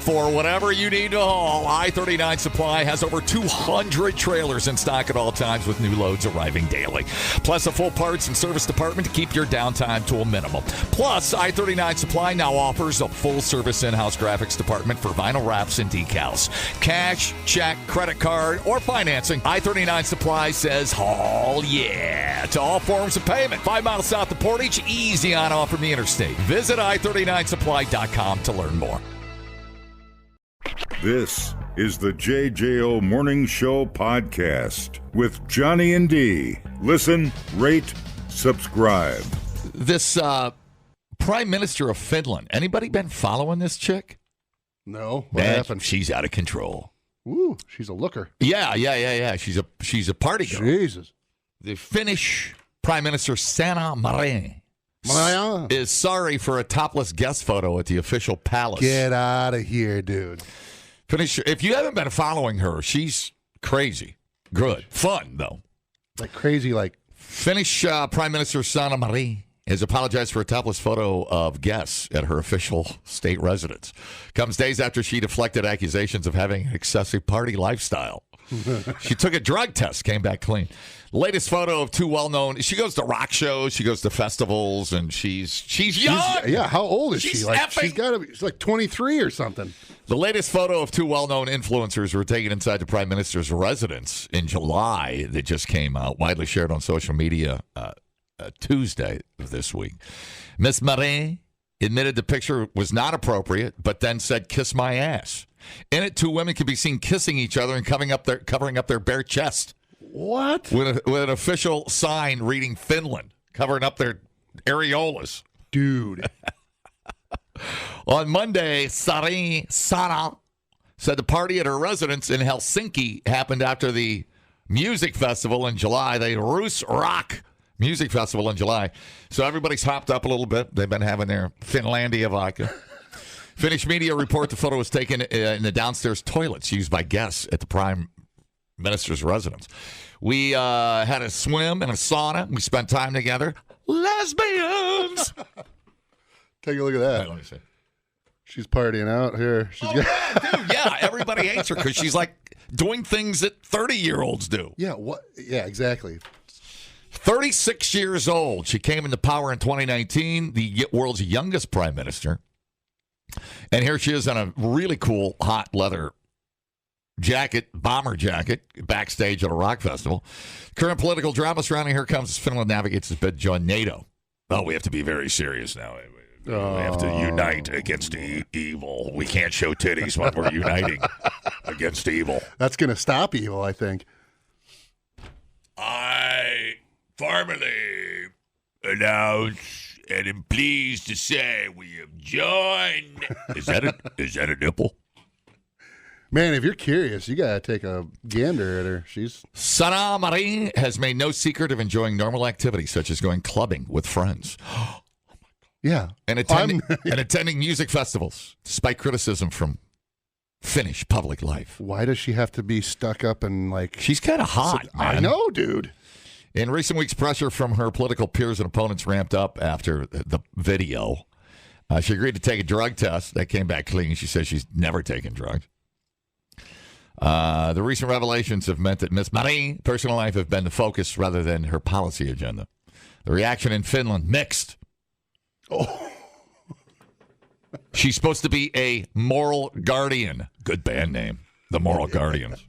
For whatever you need to haul, I-39 Supply has over 200 trailers in stock at all times with new loads arriving daily. Plus a full parts and service department to keep your downtime to a minimum. Plus, I-39 Supply now offers a full-service in-house graphics department for vinyl wraps and decals. Cash, check, credit card, or financing, I-39 Supply says haul yeah to all forms of payment. 5 miles south of Portage, easy on off from the interstate. Visit i39supply.com to learn more. This is the JJO Morning Show podcast with Johnny and D. Listen, rate, subscribe. This Prime Minister of Finland, anybody been following this chick? No. What happened? She's out of control. Ooh, she's a looker. Yeah. She's a party girl. Jesus. The Finnish Prime Minister Sanna Marin is sorry for a topless guest photo at the official palace. Get out of here, dude. Finnish. If you haven't been following her, she's crazy. Good. Fun, though. Like crazy, like. Finnish Prime Minister Sanna Marin has apologized for a topless photo of guests at her official state residence. Comes days after she deflected accusations of having an excessive party lifestyle. She took a drug test, came back clean. Latest photo of two well-known. She goes to rock shows, she goes to festivals, and she's young. Yeah, how old is she? Like epic. she's got to be. She's like 23 or something. The latest photo of two well-known influencers were taken inside the Prime Minister's residence in July that just came out, widely shared on social media Tuesday of this week. Miss Marin admitted the picture was not appropriate, but then said, "Kiss my ass." In it, two women can be seen kissing each other and covering up their bare chest. What? With an official sign reading Finland, covering up their areolas. Dude. On Monday, Sanna said the party at her residence in Helsinki happened after the music festival in July, the Rus Rock Music Festival in July. So everybody's hopped up a little bit. They've been having their Finlandia vodka. Finnish media report the photo was taken in the downstairs toilets used by guests at the Prime Minister's residence. We had a swim and a sauna. We spent time together. Lesbians! Take a look at that. Right, let me see. She's partying out here. Yeah, everybody hates her because she's like doing things that 30-year-olds do. Yeah, what? Yeah, exactly. 36 years old. She came into power in 2019, the world's youngest prime minister. And here she is in a really cool, hot leather jacket, bomber jacket, backstage at a rock festival. Current political drama surrounding her comes as Finland navigates its bid to join NATO. Oh, we have to be very serious now. We have to unite against evil. We can't show titties when we're uniting against evil. That's going to stop evil, I think. I formally announce and am pleased to say we have joined. Is that a nipple? Man, if you're curious, you got to take a gander at her. Sanna Marin has made no secret of enjoying normal activities such as going clubbing with friends. Yeah. And attending music festivals, despite criticism from Finnish public life. Why does she have to be stuck up and like... She's kind of hot, man. I know, dude. In recent weeks, pressure from her political peers and opponents ramped up after the video. She agreed to take a drug test. That came back clean. She says she's never taken drugs. The recent revelations have meant that Ms. Marin's personal life have been the focus rather than her policy agenda. The reaction in Finland, mixed. Oh. She's supposed to be a moral guardian. Good band name. The Moral Guardians.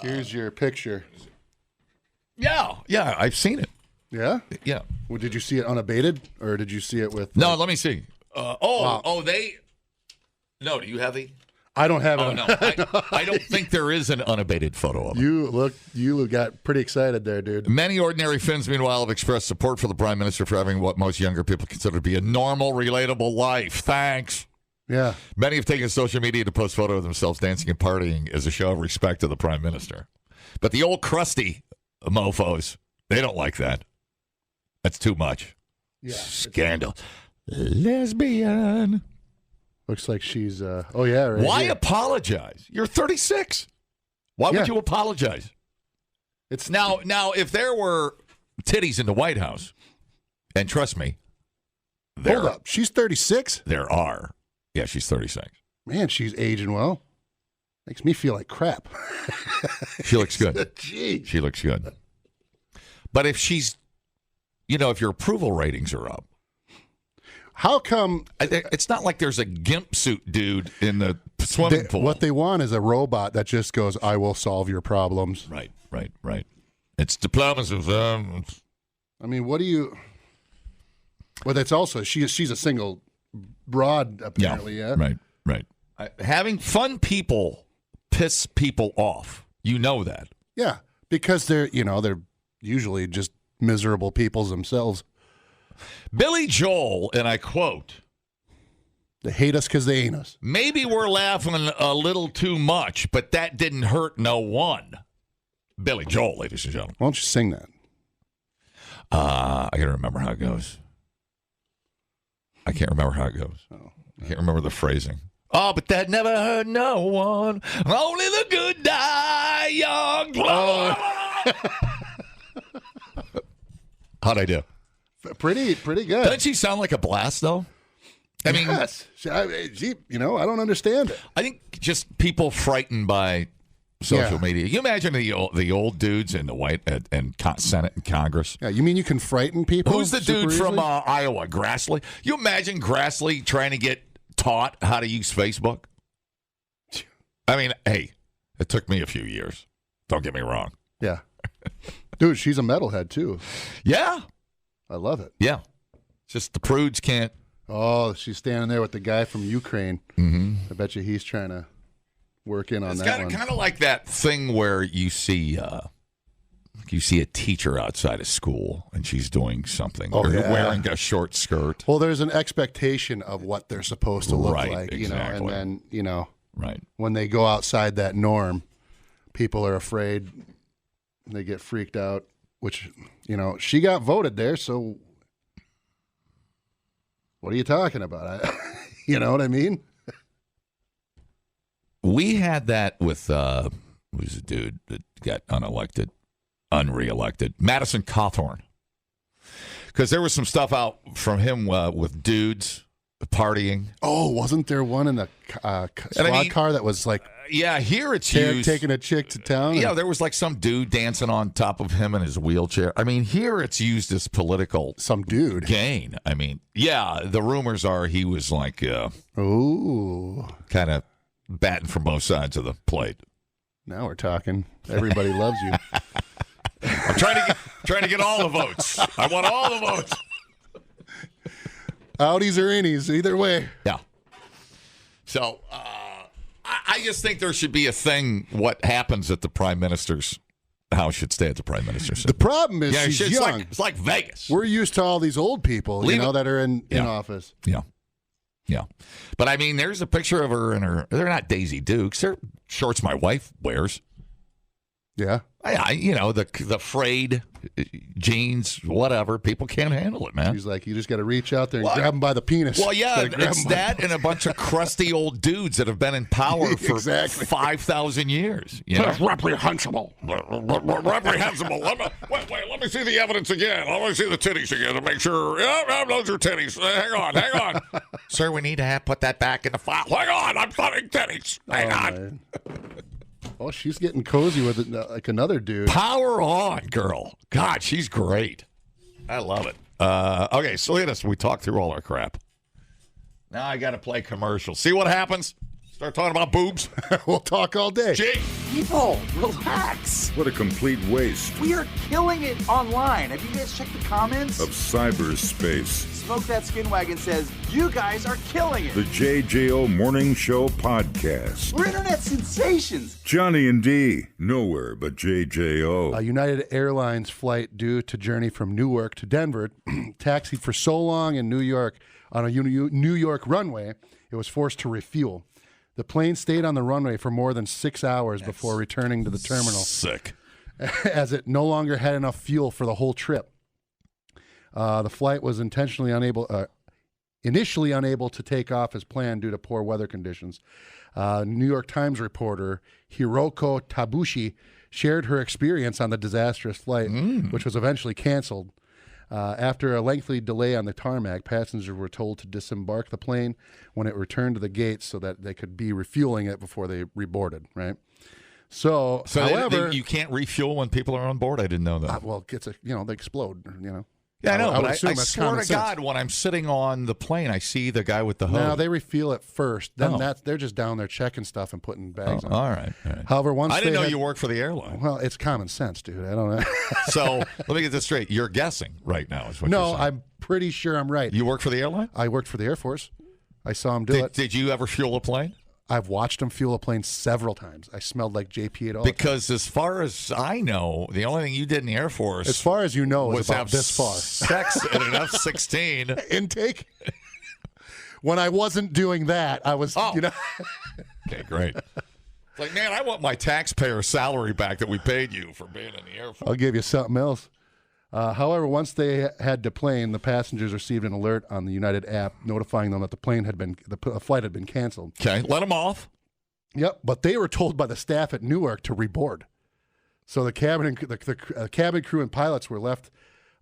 Here's your picture. Yeah, I've seen it. Yeah? Yeah. Well, did you see it unabated, or did you see it with... No, let me see. Wow. No, do you have the... I don't have it. Oh, no. I don't think there is an unabated photo of it. You got pretty excited there, dude. Many ordinary Finns, meanwhile, have expressed support for the Prime Minister for having what most younger people consider to be a normal, relatable life. Thanks. Yeah. Many have taken social media to post photos of themselves dancing and partying as a show of respect to the Prime Minister. But the old crusty mofos, they don't like that. That's too much. Yeah. Scandal. Lesbian. Looks like she's, right. Why here. apologize? You're 36. Why would you apologize? It's now, if there were titties in the White House, and trust me, hold up, she's 36? There are. Yeah, she's 36. Man, she's aging well. Makes me feel like crap. She looks good. Gee. She looks good. But if she's, if your approval ratings are up, how come it's not like there's a gimp suit dude in the swimming pool. What they want is a robot that just goes, I will solve your problems. Right. It's diplomacy. I mean, what do you... Well, that's also, she's a single broad, apparently, yeah? Right. Having fun people piss people off. You know that. Yeah, because they're usually just miserable peoples themselves. Billy Joel, and I quote, they hate us because they ain't us. Maybe we're laughing a little too much, but that didn't hurt no one. Billy Joel, ladies and gentlemen. Why don't you sing that? I got to remember how it goes. I can't remember how it goes. I can't remember the phrasing. Oh, but that never hurt no one. Only the good die young. How'd I do? Pretty good. Doesn't she sound like a blast, though? I mean, yes. I don't understand it. I think just people frightened by social media. You imagine the old dudes in the White and Senate and Congress. Yeah, you mean you can frighten people? Who's the dude from Iowa, Grassley? You imagine Grassley trying to get taught how to use Facebook? I mean, hey, it took me a few years. Don't get me wrong. Yeah. Dude, she's a metalhead, too. Yeah. I love it. Yeah. Just the prudes can't. Oh, she's standing there with the guy from Ukraine. Mm-hmm. I bet you he's trying to work in on that one. It's kind of like that thing where you see a teacher outside of school and she's doing something. Wearing a short skirt. Well, there's an expectation of what they're supposed to look like, exactly. And then, right. When they go outside that norm, people are afraid. They get freaked out, which, she got voted there, so what are you talking about? You know what I mean? We had that with, who's a dude that got unreelected, Madison Cawthorn. Because there was some stuff out from him with dudes partying. Oh, wasn't there one in the squad car that was like... yeah, here it's used... taking a chick to town? Yeah, there was like some dude dancing on top of him in his wheelchair. I mean, here it's used as political... Some dude. Gain. I mean, yeah, the rumors are he was like... ooh. Kind of batting from both sides of the plate. Now we're talking. Everybody loves you. I'm trying to get all the votes. I want all the votes. Outies or innies, either way. Yeah. So I just think there should be a thing. What happens at the prime minister's house should stay at the prime minister's. The problem is she's young. It's like Vegas. We're used to all these old people, that are in office. Yeah. But I mean, there's a picture of her in her. They're not Daisy Dukes. They're shorts my wife wears. Yeah. The frayed jeans, whatever. People can't handle it, man. She's like, you just got to reach out there and grab them by the penis. Well, yeah, it's that and a bunch of crusty old dudes that have been in power for 5,000 years. Reprehensible. Reprehensible. Let me see the evidence again. Let me see the titties again to make sure. Yeah, those are titties. Hang on. Sir, we need to put that back in the file. Hang on, I'm finding titties. Hang on. Man. Oh, she's getting cozy with it, like another dude. Power on, girl. God, she's great. I love it. Okay, so we talked through all our crap. Now I got to play commercial. See what happens? Start talking about boobs. We'll talk all day. Gee. People, relax. What a complete waste We are killing it online. Have you guys checked the comments? of cyberspace. Smoke That Skin Wagon says, you guys are killing it. The JJO Morning Show Podcast. We're internet sensations. Johnny and D, nowhere but JJO. A United Airlines flight due to journey from Newark to Denver taxied for so long in New York on a New York runway, it was forced to refuel. The plane stayed on the runway for more than 6 hours before returning to the terminal. Sick. As it no longer had enough fuel for the whole trip. The flight was initially unable to take off as planned due to poor weather conditions. New York Times reporter Hiroko Tabushi shared her experience on the disastrous flight, which was eventually canceled. After a lengthy delay on the tarmac, passengers were told to disembark the plane when it returned to the gates so that they could be refueling it before they reboarded, right? So however... you can't refuel when people are on board? I didn't know that. Well, they explode, Yeah, I know, but I assume that's swear common to sense. God, when I'm sitting on the plane, I see the guy with the hose. No, they refuel it first. Then Oh. they're just down there checking stuff and putting bags on. All right. However, once I didn't they know had- you worked for the airline. Well, it's common sense, dude. I don't know. So let me get this straight. You're guessing right now is what No, you're saying. I'm pretty sure I'm right. You work for the airline? I worked for the Air Force. I saw him do it. Did you ever fuel a plane? I've watched him fuel a plane several times. I smelled like JP at all. Because as far as I know, the only thing you did in the Air Force As far as you know, was is about have this far. sex in an F-16. Intake. When I wasn't doing that, I was, Okay, great. It's like, man, I want my taxpayer salary back that we paid you for being in the Air Force. I'll give you something else. However, once they had deplaned, the passengers received an alert on the United app notifying them that the flight had been canceled. Okay, let them off. Yep, but they were told by the staff at Newark to reboard. So the cabin crew and pilots were left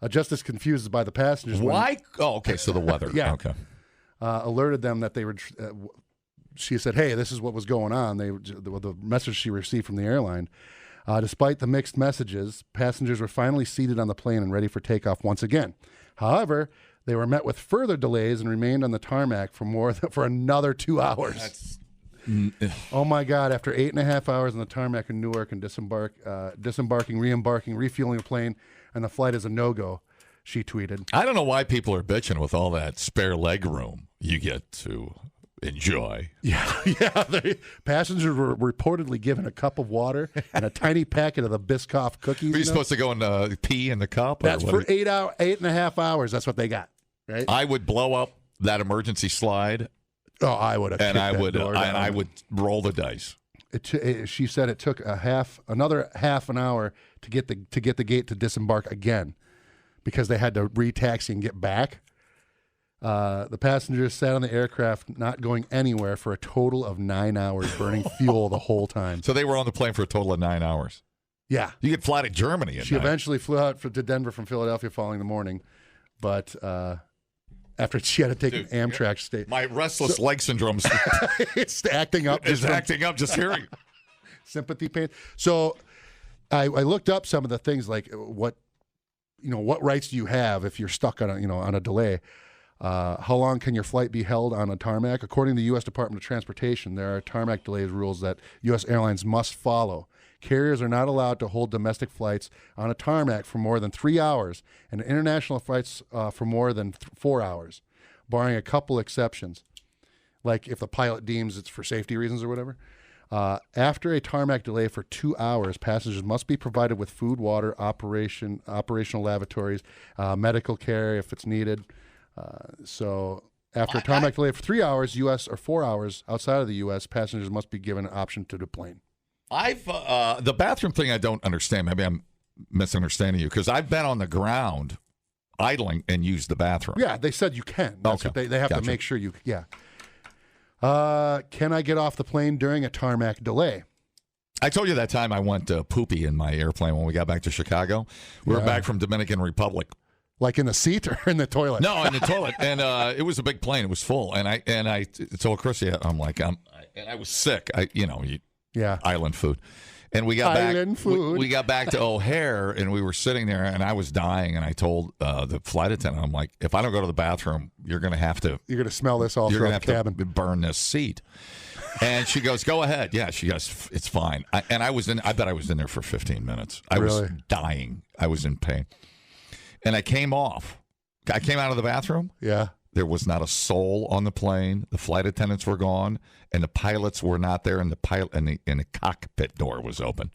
just as confused as by the passengers. Why? Oh, okay, so the weather. Yeah. Okay. Alerted them that they were. She said, "Hey, this is what was going on." The message she received from the airline. Despite the mixed messages, passengers were finally seated on the plane and ready for takeoff once again. However, they were met with further delays and remained on the tarmac for another 2 hours. Oh my God! After 8.5 hours on the tarmac in Newark and disembarking, re-embarking, refueling the plane, and the flight is a no-go, she tweeted. I don't know why people are bitching with all that spare leg room you get to enjoy. Yeah. Passengers were reportedly given a cup of water and a tiny packet of the Biscoff cookies. Are you supposed to go and pee in the cup? That's for 8.5 hours. That's what they got. Right? I would blow up that emergency slide. Oh, I would have. And I would roll the dice. She said it took another half an hour to get the gate to disembark again, because they had to re-taxi and get back. The passengers sat on the aircraft, not going anywhere, for a total of 9 hours, burning fuel the whole time. So they were on the plane for a total of 9 hours. Yeah, you could fly to Germany. She eventually flew out to Denver from Philadelphia following the morning, but. After she had to take an Amtrak stay. My restless leg syndrome it's acting up. Just hearing. Sympathy pain. So I looked up some of the things, like what rights do you have if you're stuck on a delay? How long can your flight be held on a tarmac? According to the U.S. Department of Transportation, there are tarmac delays rules that U.S. airlines must follow. Carriers are not allowed to hold domestic flights on a tarmac for more than 3 hours, and international flights for more than 4 hours, barring a couple exceptions, like if the pilot deems it's for safety reasons or whatever. After a tarmac delay for 2 hours, passengers must be provided with food, water, operational lavatories, medical care if it's needed. So after a tarmac delay for 3 hours, U.S. or 4 hours outside of the U.S., passengers must be given an option to deplane. The bathroom thing I don't understand. Maybe I'm misunderstanding you, because I've been on the ground idling and used the bathroom. Yeah, they said you can. That's what they have to make sure you. Yeah. Can I get off the plane during a tarmac delay? I told you that time I went poopy in my airplane when we got back to Chicago. We were back from Dominican Republic. Like in the seat or in the toilet? No, in the toilet. And it was a big plane. It was full. And I told Chrissy, I'm like, and I was sick. Island food. And we got we got back to O'Hare, and we were sitting there, and I was dying, and I told the flight attendant, I'm like, if I don't go to the bathroom, you're going to smell this all throughout the cabin. To burn this seat. And she goes, go ahead. Yeah, she goes, it's fine. I bet I was in there for 15 minutes. I was dying. I was in pain. And I came off. I came out of the bathroom. Yeah. There was not a soul on the plane. The flight attendants were gone, and the pilots were not there, and the cockpit door was open.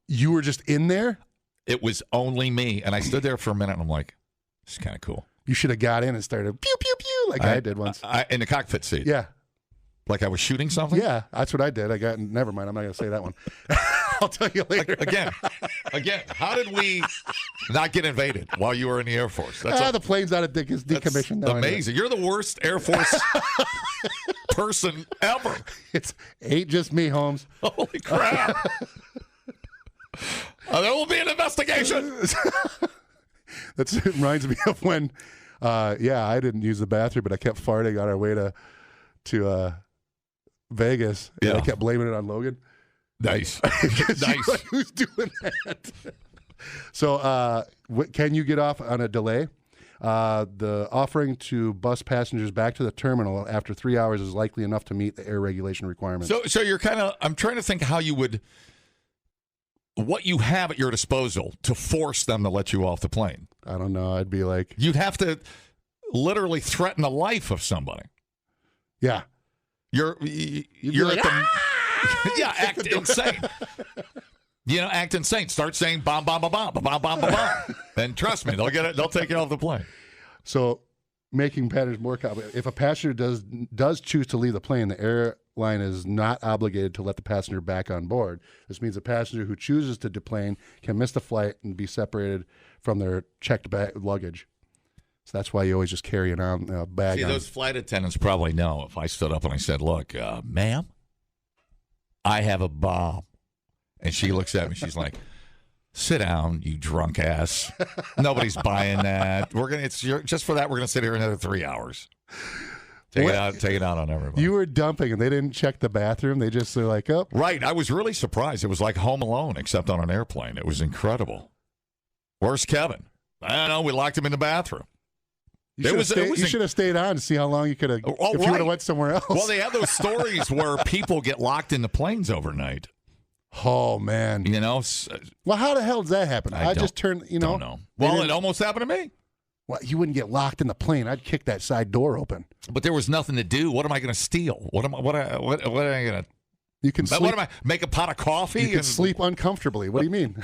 You were just in there? It was only me, and I stood there for a minute, and I'm like, this is kind of cool. You should have got in and started pew, pew, pew, like I did once. In the cockpit seat. Yeah. Like I was shooting something? Yeah, that's what I did. Never mind, I'm not going to say that one. I'll tell you later. Again, how did we not get invaded while you were in the Air Force? The plane's out of decommission now. Amazing. You're the worst Air Force person ever. It ain't just me, Holmes. Holy crap. There will be an investigation. That reminds me of when, I didn't use the bathroom, but I kept farting on our way to Vegas. And I kept blaming it on Logan. Nice. Nice. Like, who's doing that? So, can you get off on a delay? The offering to bus passengers back to the terminal after 3 hours is likely enough to meet the air regulation requirements. So you're I'm trying to think how you would, what you have at your disposal to force them to let you off the plane. I don't know. I'd be like, you'd have to literally threaten the life of somebody. Yeah. You're like, act insane. Act insane. Start saying bomb, bomb, bomb, bomb, bomb, bomb, bomb, bomb. And trust me, they'll get it. They'll take you off the plane. So, making passengers more complicated. If a passenger does choose to leave the plane, the airline is not obligated to let the passenger back on board. This means a passenger who chooses to deplane can miss the flight and be separated from their checked luggage. So that's why you always just carry it on bag. See, those flight attendants probably know if I stood up and I said, "Look, ma'am, I have a bomb," and she looks at me, she's like, "Sit down, you drunk ass. Nobody's buying that. Just for that, we're gonna sit here another 3 hours. Take it out on everybody." You were dumping, and they didn't check the bathroom. They're like, "Oh." Right. I was really surprised. It was like Home Alone, except on an airplane. It was incredible. Where's Kevin? I don't know. We locked him in the bathroom. You should have stayed on to see how long you could have. If you would have went somewhere else. Well, they have those stories where people get locked in the planes overnight. Oh man! Well, how the hell does that happen? I just turned. Don't know. Well, it almost happened to me. Well, you wouldn't get locked in the plane. I'd kick that side door open. But there was nothing to do. What am I going to steal? What am I going to? You can sleep. What am I? Make a pot of coffee? You can sleep uncomfortably. What do you mean?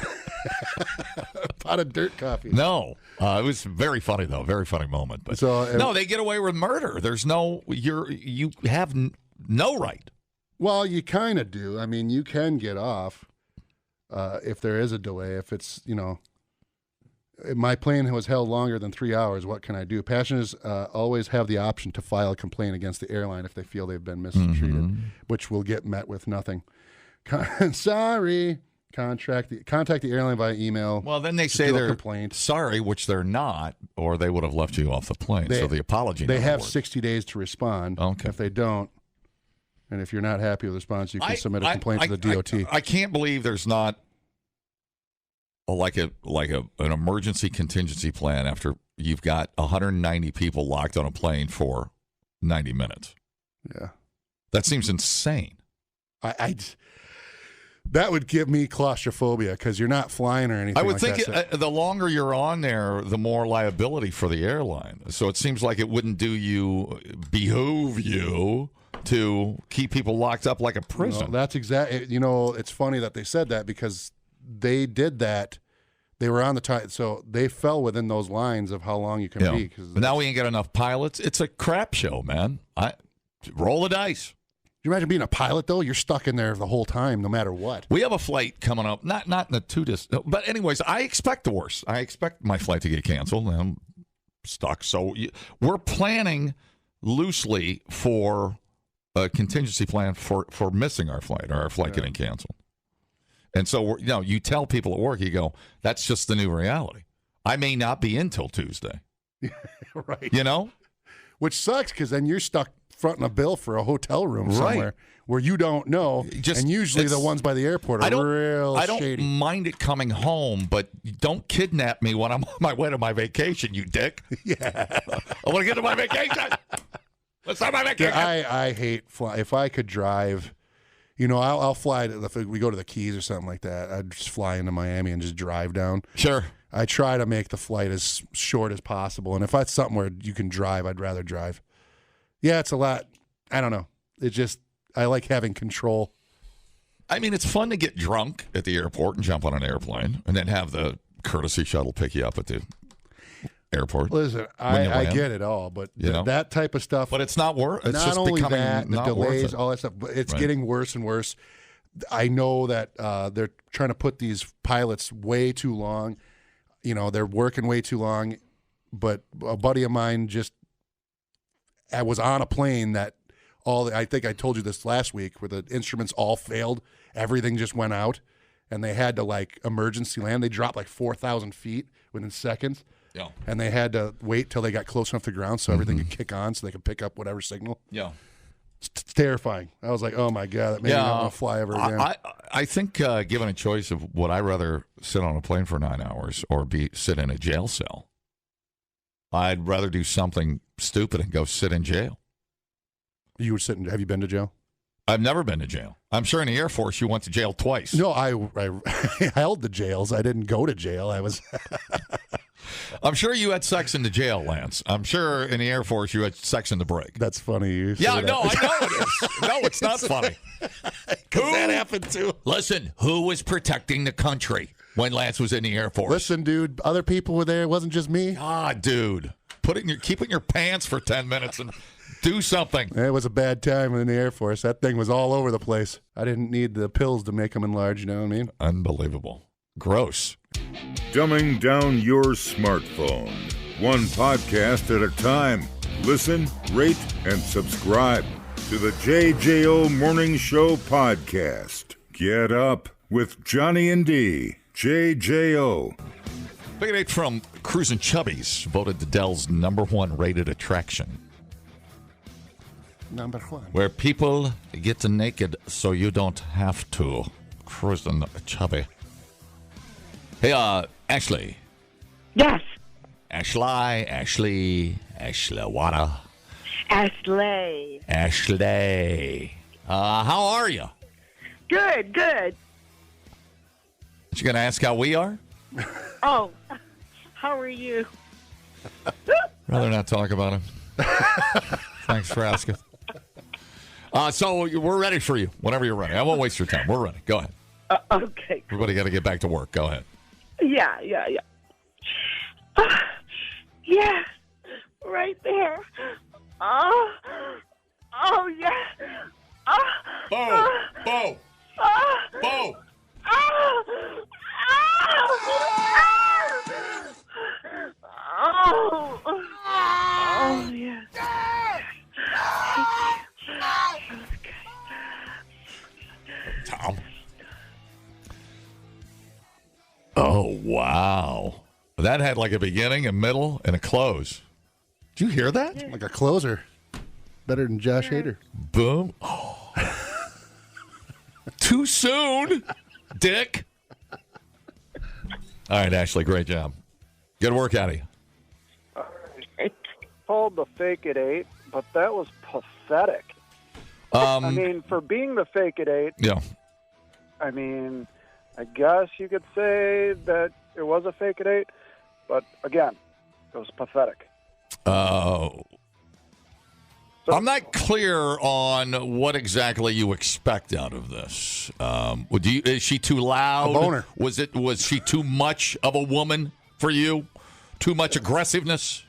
A pot of dirt coffee. No, it was very funny though. Very funny moment. But no, they get away with murder. There's you have no right. Well, you kind of do. I mean, you can get off if there is a delay. If it's my plane was held longer than 3 hours. What can I do? Passengers always have the option to file a complaint against the airline if they feel they've been mistreated, which will get met with nothing. Sorry. Contact the airline via email. Well, then they say they're sorry, which they're not, or they would have left you off the plane. So the apology. They have 60 days to respond. Okay. If they don't, and if you're not happy with the response, you can submit a complaint to the DOT. I can't believe there's not an emergency contingency plan after you've got 190 people locked on a plane for 90 minutes. Yeah, that seems insane. That would give me claustrophobia because you're not flying or anything. I would like think that. The longer you're on there, the more liability for the airline. So it seems like it wouldn't behoove you to keep people locked up like a prison. No, that's exactly. It's funny that they said that because they did that. They were on the time, so they fell within those lines of how long you can be. But now we ain't got enough pilots. It's a crap show, man. Roll the dice. You imagine being a pilot, though? You're stuck in there the whole time, no matter what. We have a flight coming up, not in the too distant, but anyways, I expect the worst. I expect my flight to get canceled, and I'm stuck. So we're planning loosely for a contingency plan for missing our flight or our flight getting canceled. And so, you tell people at work, you go, that's just the new reality. I may not be in till Tuesday. Right. Which sucks because then you're stuck fronting a bill for a hotel room somewhere where you don't know. And usually the ones by the airport are real shady. I don't mind it coming home, but don't kidnap me when I'm on my way to my vacation, you dick. Yeah. I want to get to my vacation. Let's have my vacation. I hate flying. If I could drive, I'll fly if we go to the Keys or something like that. I'd just fly into Miami and just drive down. Sure. I try to make the flight as short as possible. And if that's something where you can drive, I'd rather drive. Yeah, it's a lot. I don't know. I like having control. I mean, it's fun to get drunk at the airport and jump on an airplane and then have the courtesy shuttle pick you up at the airport. Listen, I get it all, but that type of stuff. But it's not worth. It's not just only becoming that, the not delays, worth it. all that stuff. But it's getting worse and worse. I know that they're trying to put these pilots way too long. They're working way too long. But a buddy of mine I was on a plane that I think I told you this last week, where the instruments all failed. Everything just went out, and they had to emergency land. They dropped 4,000 feet within seconds. Yeah. And they had to wait till they got close enough to the ground so everything could kick on so they could pick up whatever signal. Yeah. It's terrifying. I was like, oh, my God, that made me not want to fly ever again. I think given a choice of would I rather sit on a plane for 9 hours or sit in a jail cell, I'd rather do something stupid and go sit in jail. You were sitting. Have you been to jail? I've never been to jail. I'm sure in the Air Force you went to jail twice. No, I held the jails. I didn't go to jail. I was. I'm sure you had sex in the jail, Lance. I'm sure in the Air Force you had sex in the break. That's funny. You Yeah, say no, that. I know it is. No, it's not funny. Because that happened too. Listen, who was protecting the country when Lance was in the Air Force? Listen, dude, other people were there. It wasn't just me. Ah, dude. Keep it in your pants for 10 minutes and do something. It was a bad time in the Air Force. That thing was all over the place. I didn't need the pills to make them enlarge, you know what I mean? Unbelievable. Gross. Dumbing down your smartphone. One podcast at a time. Listen, rate, and subscribe to the JJO Morning Show podcast. Get up with Johnny and D. JJO. Big date from Cruisin' Chubbies, voted the Dell's #1 rated attraction, Number one. where people get naked so you don't have to. Cruisin' Chubby. Hey, Ashley. Yes, Ashley, Water. Ashley. Ashley. How are you? Good. You going to ask how we are? Oh, how are you? Rather not talk about it. Thanks for asking. So we're ready for you whenever you're ready. I won't waste your time. We're ready. Go ahead. Okay. Everybody got to get back to work. Go ahead. Yeah. Yeah, right there. Oh, yeah. Bo! Oh, yeah. Tom. Oh, wow. That had like a beginning, a middle, and a close. Did you hear that? Like a closer. Better than Josh Hader. Boom. Oh. Too soon, Dick. All right, Ashley, great job. Good work out of you. Called the fake it eight, but that was pathetic. I mean, for being the fake it eight, Yeah. I mean, I guess you could say that it was a fake it eight, but again, it was pathetic. I'm not clear on what exactly you expect out of this. Is she too loud? A boner. Was she too much of a woman for you? Too much aggressiveness?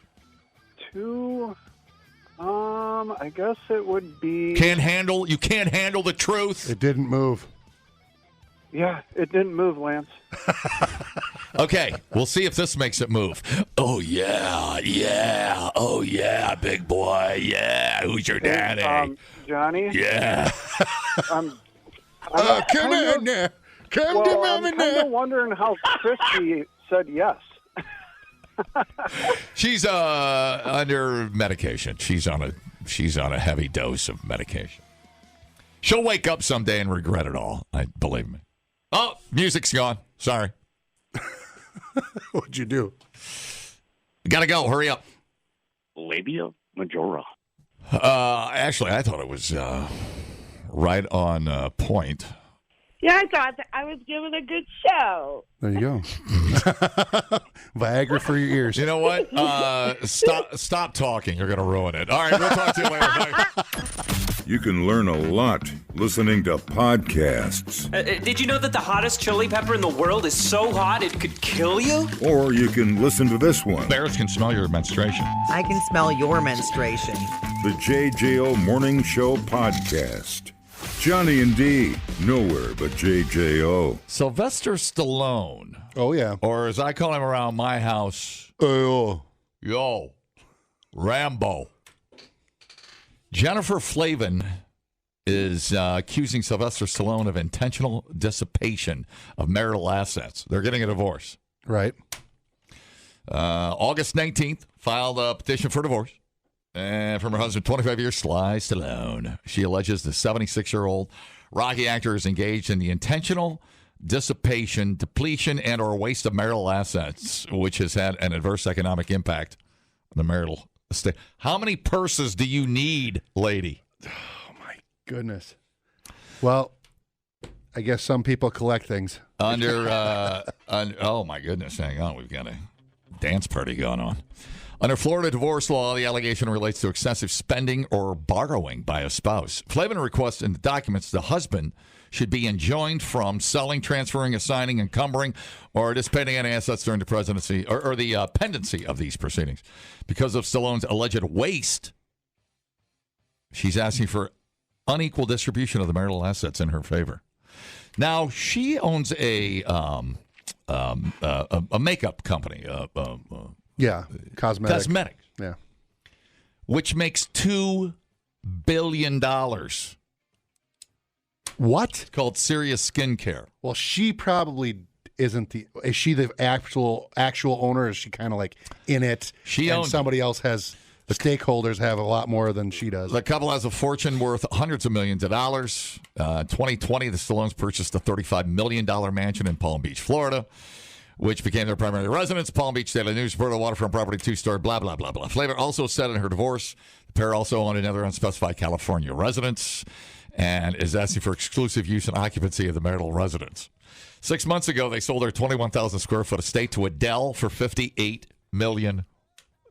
I guess it would be. You can't handle the truth? It didn't move. Yeah, it didn't move, Lance. Okay, we'll see if this makes it move. Oh, yeah. Oh, yeah, big boy. Yeah, who's your daddy? Johnny? Yeah. I'm Come in there. Come to mama I'm kind now. of wondering how Christy said yes. She's under medication. She's on a heavy dose of medication. She'll wake up someday and regret it all. Believe me. Oh, music's gone. Sorry. What'd you do? Gotta go. Hurry up. Labia majora. Ashley, I thought it was right on point. Yeah, I thought that I was giving a good show. There you go. Viagra for your ears. You know what? Stop talking. You're going to ruin it. All right, we'll talk to you later. Bye. You can learn a lot listening to podcasts. Did you know that the hottest chili pepper in the world is so hot it could kill you? Or you can listen to this one. Bears can smell your menstruation. I can smell your menstruation. The JJO Morning Show podcast. Johnny and D, nowhere but JJO. Sylvester Stallone, Oh, yeah. or as I call him around my house, Oh, yo, Rambo. Jennifer Flavin is accusing Sylvester Stallone of intentional dissipation of marital assets. They're getting a divorce. right. August 19th, filed a petition for divorce. And from her husband, 25 years, Sly Stallone. She alleges the 76-year-old Rocky actor is engaged in the intentional dissipation, depletion, and or waste of marital assets, which has had an adverse economic impact on the marital estate. How many purses do you need, lady? Oh, my goodness. Well, I guess some people collect things. Oh, my goodness. Hang on. We've got a dance party going on. Under Florida divorce law, the allegation relates to excessive spending or borrowing by a spouse. Flavin requests in the documents the husband should be enjoined from selling, transferring, assigning, encumbering, or dissipating any assets during the presidency or the pendency of these proceedings. Because of Stallone's alleged waste, she's asking for unequal distribution of the marital assets in her favor. Now, she owns a makeup company. Yeah, cosmetics. Yeah. Which makes $2 billion. What? It's called Serious Skincare. Well, she probably isn't the. Is she the actual owner? Or is she kind of like in it? She and owns somebody else has. The stakeholders have a lot more than she does. The couple has a fortune worth hundreds of millions of dollars. 2020, the Stallones purchased a $35 million mansion in Palm Beach, Florida, which became their primary residence. Palm Beach Daily News reported waterfront property, 2-story, blah, blah, blah, blah. Flavor also said in her divorce, the pair also owned another unspecified California residence and is asking for exclusive use and occupancy of the marital residence. 6 months ago, they sold their 21,000 square foot estate to Adele for $58 million.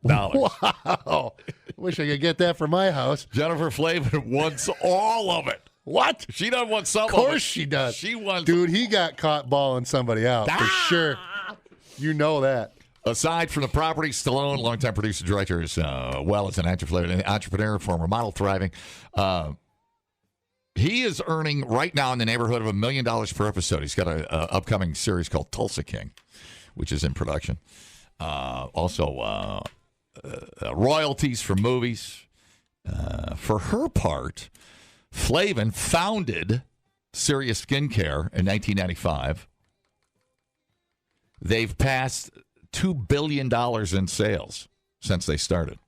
Wow. Wish I could get that for my house. Jennifer Flavin wants all of it. What? She doesn't want some of it. Of course she does. She wants. Dude, he got caught balling somebody out for sure. You know that. Aside from the property, Stallone, longtime producer, director, as well as an entrepreneur, former model, thriving. He is earning right now in the neighborhood of $1 million per episode. He's got an upcoming series called Tulsa King, which is in production. Also, royalties for movies. For her part, Flavin founded Serious Skincare in 1995. They've passed $2 billion in sales since they started.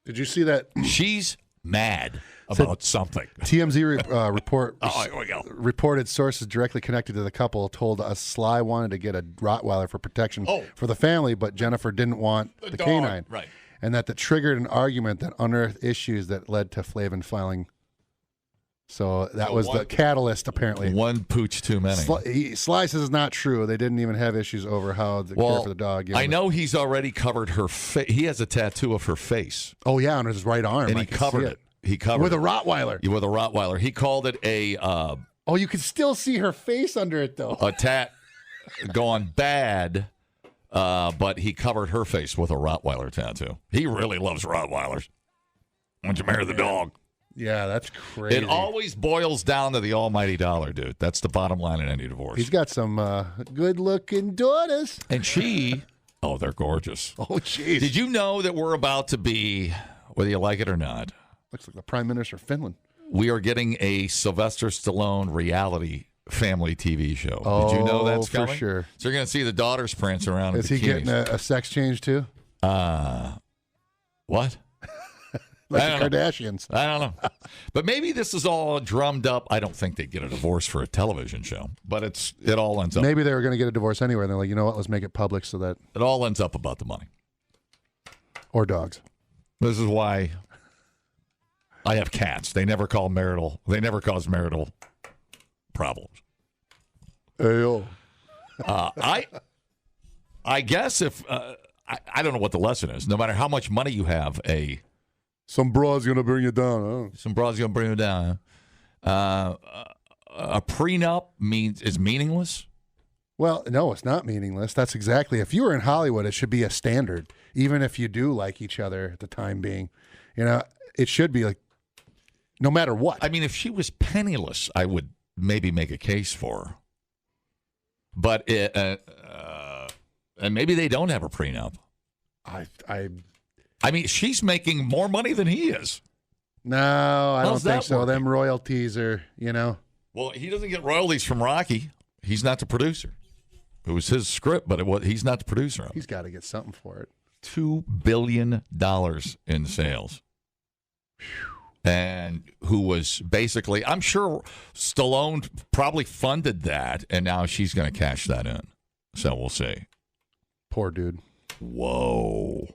Did you see that? She's mad about something. TMZ report here we go. Reported sources directly connected to the couple told us Sly wanted to get a Rottweiler for protection for the family, but Jennifer didn't want the dog, canine. right? And that triggered an argument that unearthed issues that led to Flavin filing. So that was the catalyst, apparently. One pooch too many. Sly says it's not true. They didn't even have issues over how to care for the dog. I know he's already covered her face. He has a tattoo of her face. Oh, yeah, on his right arm. And he covered it. He covered with it. a Rottweiler. With a Rottweiler. He called it a... oh, you can still see her face under it, though. A tat gone bad, but he covered her face with a Rottweiler tattoo. He really loves Rottweilers. Why don't you marry the dog? Yeah, that's crazy. It always boils down to the almighty dollar, dude. That's the bottom line in any divorce. He's got some good-looking daughters. And she... Oh, they're gorgeous. Oh, jeez. Did you know that we're about to be, whether you like it or not... Looks like the Prime Minister of Finland. We are getting a Sylvester Stallone reality family TV show. Oh, did you know that's coming? for sure. So you're going to see the daughters prance around in Is he bikinis. getting a sex change, too? What? Like the Kardashians. I don't know. But maybe this is all drummed up. I don't think they'd get a divorce for a television show. But it all ends up. Maybe they were going to get a divorce anyway. And they're like, you know what? Let's make it public so that... It all ends up about the money. Or dogs. This is why I have cats. They never cause marital problems. Hey-o. I guess if I don't know what the lesson is. No matter how much money you have, some broad's gonna bring you down. Some broad's gonna bring you down. A prenup is meaningless. Well, no, it's not meaningless. That's exactly. If you were in Hollywood, it should be a standard, even if you do like each other at the time being. You know, it should be like, no matter what. I mean, if she was penniless, I would maybe make a case for her. But and maybe they don't have a prenup. I mean, she's making more money than he is. No, I don't think so. Working? Them royalties are, Well, he doesn't get royalties from Rocky. He's not the producer. It was his script, but he's not the producer of it. He's got to get something for it. $2 billion in sales. And who was basically, I'm sure Stallone probably funded that, and now she's going to cash that in. So we'll see. Poor dude. Whoa.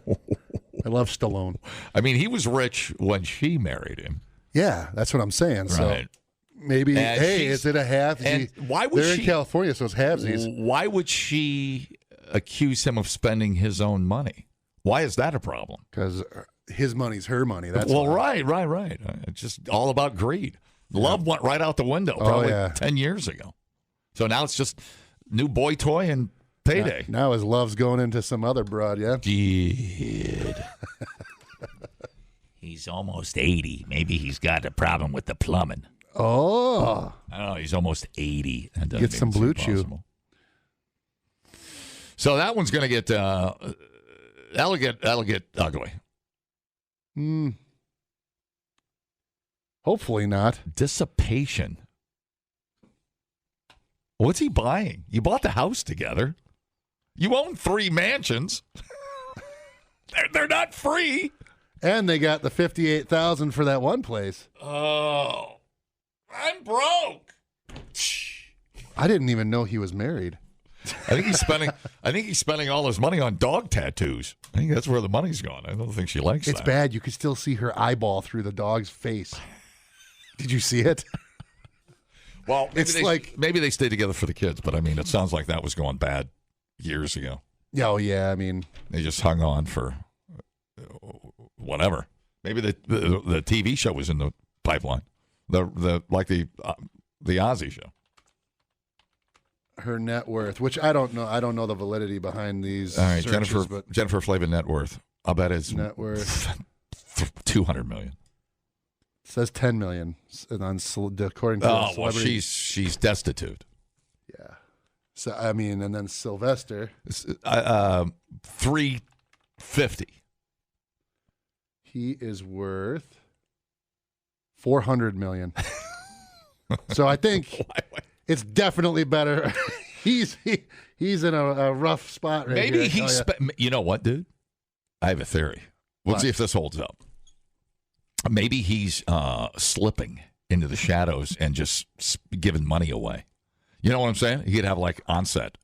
I love Stallone. I mean, he was rich when she married him. Yeah, that's what I'm saying. Right. So maybe, hey, is it a half? Why would they're in California, so it's halvesies. Why would she accuse him of spending his own money? Why is that a problem? Because his money's her money. That's right. It's just all about greed. Love went right out the window probably 10 years ago. So now it's just new boy toy and payday. Now his love's going into some other broad, yeah? Dude. He's almost 80. Maybe he's got a problem with the plumbing. Oh. I don't know. He's almost 80. Get some Blue Chew. So that one's going to get, that'll get ugly. Hopefully not. Dissipation. What's he buying? You bought the house together. You own 3 mansions. They're not free. And they got the $58,000 for that one place. Oh, I'm broke. I didn't even know he was married. I think he's spending all his money on dog tattoos. I think that's where the money's gone. I don't think she likes It's that. bad. You could still see her eyeball through the dog's face. Did you see it? Well, maybe they stayed together for the kids, but I mean, it sounds like that was going bad years ago. Oh yeah, I mean, they just hung on for whatever. Maybe the TV show was in the pipeline, the Ozzy show. Her net worth, which I don't know. I don't know the validity behind these. All right, searches, Jennifer Flavin net worth. I'll bet it's net worth $200 million. It says $10 million according to well, she's destitute. Yeah. So I mean, and then Sylvester, $350. He is worth $400 million. So I think it's definitely better. He's in a rough spot right Maybe here. you know what, dude? I have a theory. We'll see if this holds up. Maybe he's slipping into the shadows and just giving money away. You know what I'm saying? He could have like Onset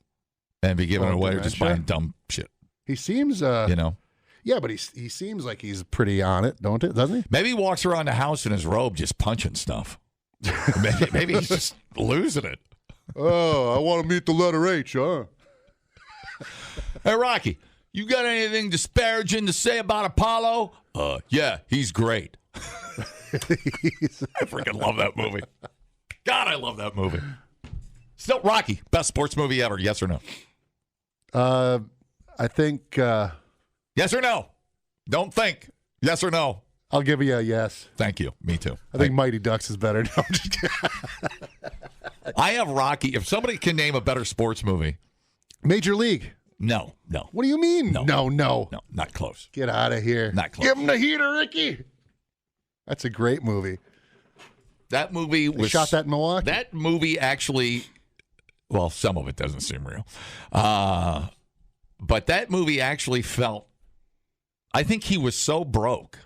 and be giving it away or just buying dumb shit. He seems, Yeah, but he seems like he's pretty on it, doesn't he? Maybe he walks around the house in his robe just punching stuff. maybe he's just losing it. Oh, I want to meet the letter H, huh? Hey, Rocky, you got anything disparaging to say about Apollo? Yeah, he's great. I freaking love that movie. God, I love that movie. Still, Rocky, best sports movie ever, yes or no? I think... yes or no? Don't think. Yes or no? I'll give you a yes. Thank you. Me too. I think Mighty Ducks is better. No, I'm just kidding. I have Rocky. If somebody can name a better sports movie. Major League. No. What do you mean? No, not close. Get out of here. Not close. Give him the heater, Ricky. That's a great movie. That movie was... They shot that in Milwaukee? That movie actually... Well, some of it doesn't seem real. But that movie actually felt... I think he was so broke.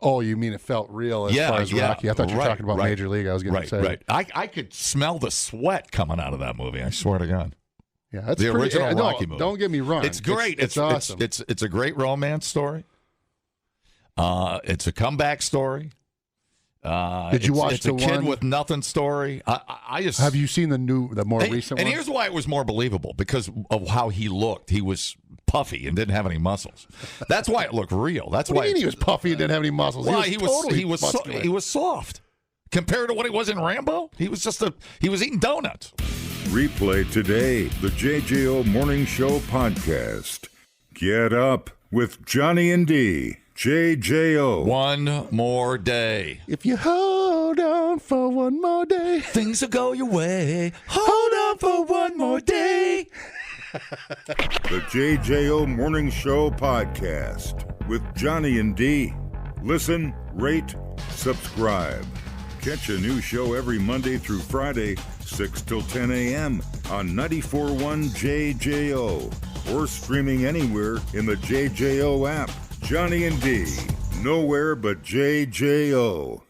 Oh, you mean it felt real as far as Rocky? I thought you were talking about Major League. I was going to say. Right. I could smell the sweat coming out of that movie. I swear to God. Yeah, that's the original Rocky movie. Don't get me wrong. It's great. It's awesome. It's a great romance story. It's a comeback story. Did you watch it's a kid with nothing story. I just have you seen the more recent one? And here's why it was more believable, because of how he looked. He was puffy and didn't have any muscles. That's why it looked real. That's why he was puffy and didn't have any muscles. Well, he was soft compared to what he was in Rambo. He was eating donuts. Replay today the JJO Morning Show podcast. Get up with Johnny and D. JJO. One more day. If you hold on for one more day, things will go your way. Hold on for one more day. The JJO Morning Show podcast with Johnny and D. Listen, rate, subscribe. Catch a new show every Monday through Friday, 6 till 10 a.m. on 94.1 JJO or streaming anywhere in the JJO app. Johnny and D, nowhere but JJO.